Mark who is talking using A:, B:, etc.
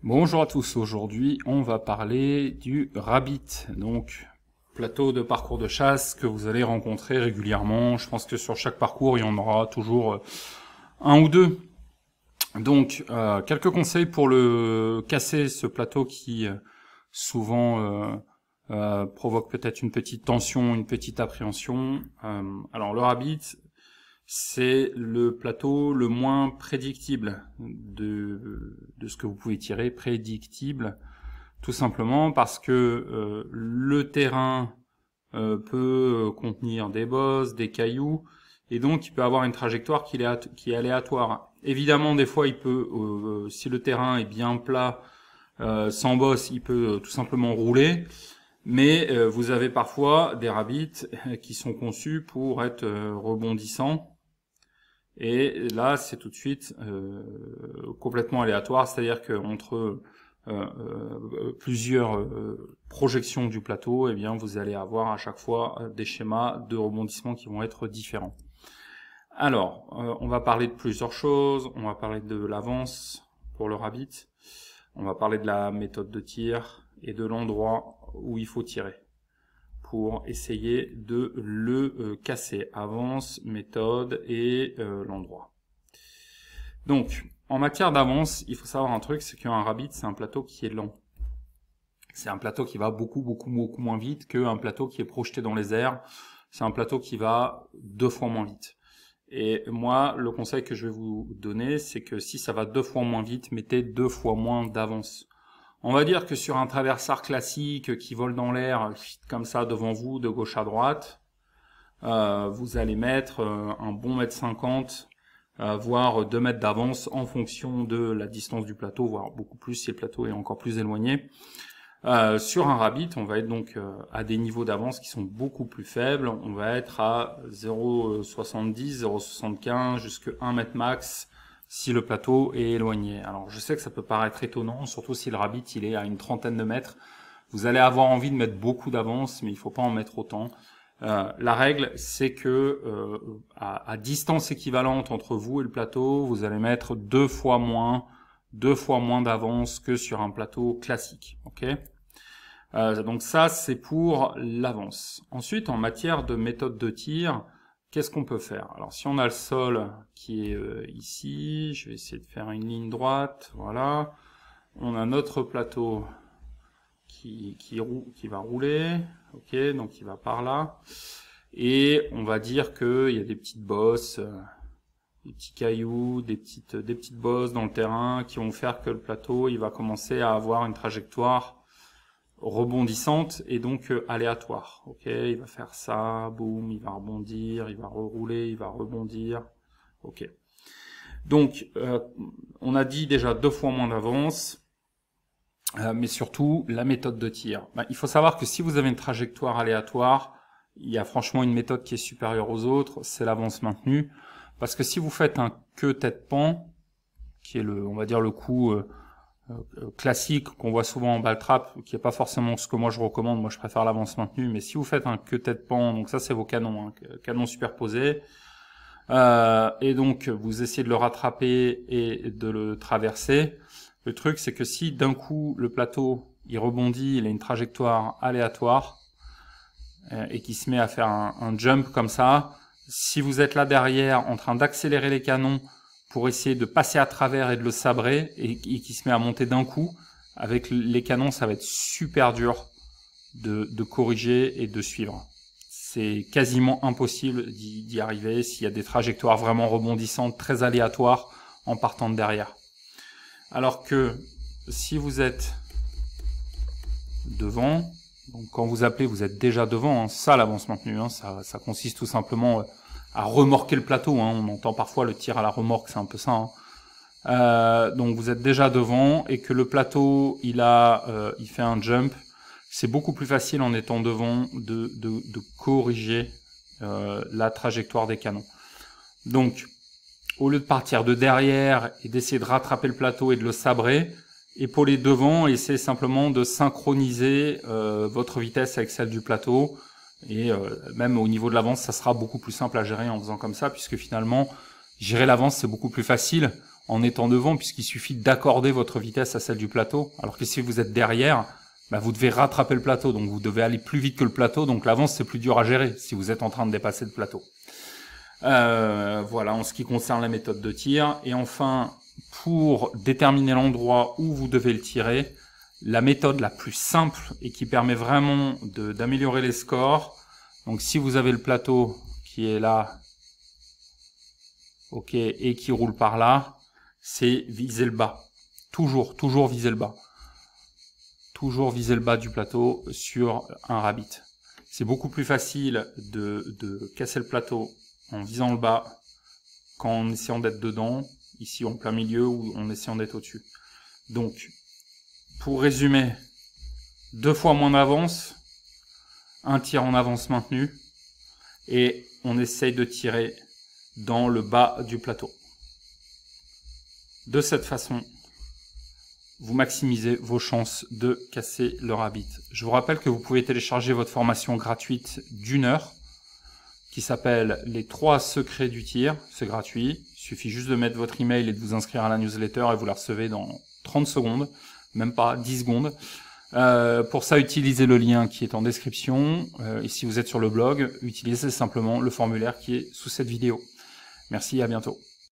A: Bonjour à tous, aujourd'hui on va parler du rabbit, donc plateau de parcours de chasse que vous allez rencontrer régulièrement. Je pense que sur chaque parcours il y en aura toujours un ou deux. Donc quelques conseils pour le casser, ce plateau qui souvent provoque peut-être une petite tension, une petite appréhension. Alors le rabbit, c'est le plateau le moins prédictible de ce que vous pouvez tirer, prédictible, tout simplement parce que le terrain peut contenir des bosses, des cailloux, et donc il peut avoir une trajectoire qui est aléatoire. Évidemment, des fois, il peut, si le terrain est bien plat, sans bosse, il peut tout simplement rouler, mais vous avez parfois des rabbits qui sont conçus pour être rebondissants. Et là, c'est tout de suite complètement aléatoire, c'est-à-dire qu'entre plusieurs projections du plateau, eh bien, vous allez avoir à chaque fois des schémas de rebondissement qui vont être différents. Alors, on va parler de plusieurs choses. On va parler de l'avance pour le rabbit. On va parler de la méthode de tir et de l'endroit où il faut tirer pour essayer de le casser. Avance, méthode et l'endroit. Donc, en matière d'avance, il faut savoir un truc, c'est qu'un rabbit, c'est un plateau qui est lent. C'est un plateau qui va beaucoup moins vite qu'un plateau qui est projeté dans les airs. C'est un plateau qui va 2 fois moins vite. Et moi, le conseil que je vais vous donner, c'est que si ça va 2 fois moins vite, mettez 2 fois moins d'avance. On va dire que sur un traversard classique qui vole dans l'air comme ça devant vous, de gauche à droite, vous allez mettre un bon 1,50 m, voire 2 mètres d'avance en fonction de la distance du plateau, voire beaucoup plus si le plateau est encore plus éloigné. Sur un rabbit, on va être donc à des niveaux d'avance qui sont beaucoup plus faibles. On va être à 0,70, 0,75 jusqu'à 1 mètre max si le plateau est éloigné. Alors je sais que ça peut paraître étonnant, surtout si le rabbit il est à une trentaine de mètres. Vous allez avoir envie de mettre beaucoup d'avance, mais il ne faut pas en mettre autant. La règle, c'est que à distance équivalente entre vous et le plateau, vous allez mettre 2 fois moins d'avance que sur un plateau classique. Ok ? Donc ça, c'est pour l'avance. Ensuite, en matière de méthode de tir, qu'est-ce qu'on peut faire? Alors, si on a le sol qui est ici, je vais essayer de faire une ligne droite, voilà. On a notre plateau qui va rouler, ok, donc il va par là. Et on va dire qu'il y a des petites bosses, des petits cailloux, des petites bosses dans le terrain qui vont faire que le plateau, il va commencer à avoir une trajectoire rebondissante et donc aléatoire. Ok, il va faire ça, boum, il va rebondir, il va rerouler, il va rebondir. Ok. Donc, on a dit déjà 2 fois moins d'avance, mais surtout la méthode de tir. Il faut savoir que si vous avez une trajectoire aléatoire, il y a franchement une méthode qui est supérieure aux autres, c'est l'avance maintenue. Parce que si vous faites un queue tête-pan, qui est on va dire le coup classique qu'on voit souvent en ball trap, qui est pas forcément ce que moi je recommande, moi je préfère l'avance maintenue, mais si vous faites un queue tête-pan, donc ça c'est vos canons, hein, canons superposés, et donc vous essayez de le rattraper et de le traverser, le truc c'est que si d'un coup le plateau il rebondit, il a une trajectoire aléatoire, et qui se met à faire un jump comme ça, si vous êtes là derrière en train d'accélérer les canons pour essayer de passer à travers et de le sabrer, et qui se met à monter d'un coup, avec les canons, ça va être super dur de corriger et de suivre. C'est quasiment impossible d'y arriver s'il y a des trajectoires vraiment rebondissantes, très aléatoires, en partant de derrière. Alors que si vous êtes devant, donc quand vous appelez, vous êtes déjà devant, hein, ça l'avance maintenue, hein, ça consiste tout simplement à remorquer le plateau, hein, on entend parfois le tir à la remorque, c'est un peu ça. Hein. Donc vous êtes déjà devant et que le plateau il fait un jump, c'est beaucoup plus facile en étant devant de corriger la trajectoire des canons. Donc au lieu de partir de derrière et d'essayer de rattraper le plateau et de le sabrer, épauler devant et essayez simplement de synchroniser votre vitesse avec celle du plateau. Et même au niveau de l'avance, ça sera beaucoup plus simple à gérer en faisant comme ça, puisque finalement, gérer l'avance, c'est beaucoup plus facile. en étant devant, puisqu'il suffit d'accorder votre vitesse à celle du plateau, alors que si vous êtes derrière, bah, vous devez rattraper le plateau, donc vous devez aller plus vite que le plateau, donc l'avance c'est plus dur à gérer si vous êtes en train de dépasser le plateau. Voilà en ce qui concerne la méthode de tir. Et enfin, pour déterminer l'endroit où vous devez le tirer, la méthode la plus simple et qui permet vraiment d'améliorer les scores, donc si vous avez le plateau qui est là, ok, et qui roule par là, c'est viser le bas. Toujours viser le bas. Toujours viser le bas du plateau sur un rabbit. C'est beaucoup plus facile de casser le plateau en visant le bas qu'en essayant d'être dedans, ici en plein milieu ou en essayant d'être au-dessus. Donc, pour résumer, 2 fois moins d'avance, un tir en avance maintenu, et on essaye de tirer dans le bas du plateau. De cette façon, vous maximisez vos chances de casser le rabbit. Je vous rappelle que vous pouvez télécharger votre formation gratuite d'1 heure qui s'appelle les 3 secrets du tir. C'est gratuit. Il suffit juste de mettre votre email et de vous inscrire à la newsletter et vous la recevez dans 30 secondes, même pas 10 secondes. Pour ça, utilisez le lien qui est en description. Et si vous êtes sur le blog, utilisez simplement le formulaire qui est sous cette vidéo. Merci, à bientôt.